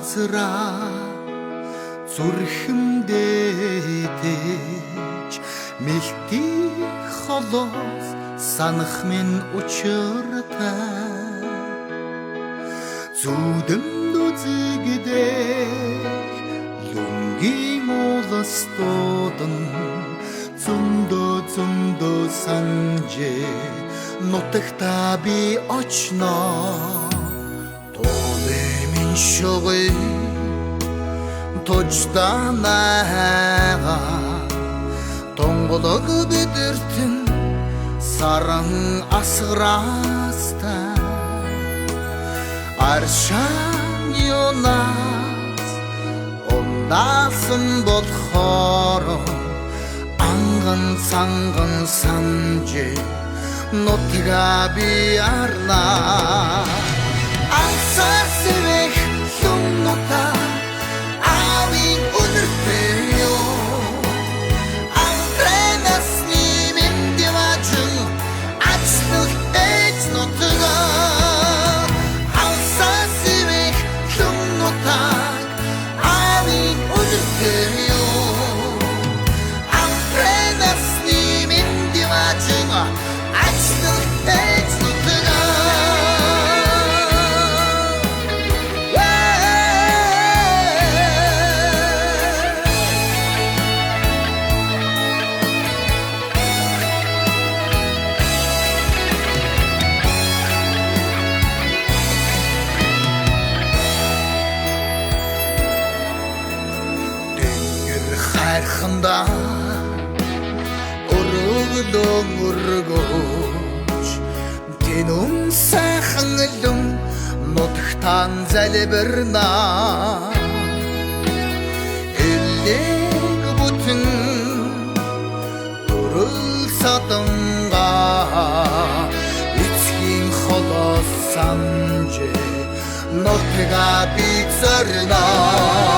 газра зүрхэмдэж мэлтий холоос санах минь учиртай зүудэнд үзэгдэх лунгийн улстуудан зөндөө санжээ нутагта би очно тулы минь шугай точданайга тонголог бидэртэн саран асграастай аршан юнаас ондаасан болохоор анган санган санжээ нутга би арна ансасвэх луннута авин өнөртөё антренас нимэн диважин ачнах эц нутга ансасвэх луннута авин өнөртөё антренас нимэн диважин хайрханда өргөж тэнүн сайхан лум нутагтан залбирна элэг бүтэн дөрөл саданга эцгийн холоос санжээ нутга би зорно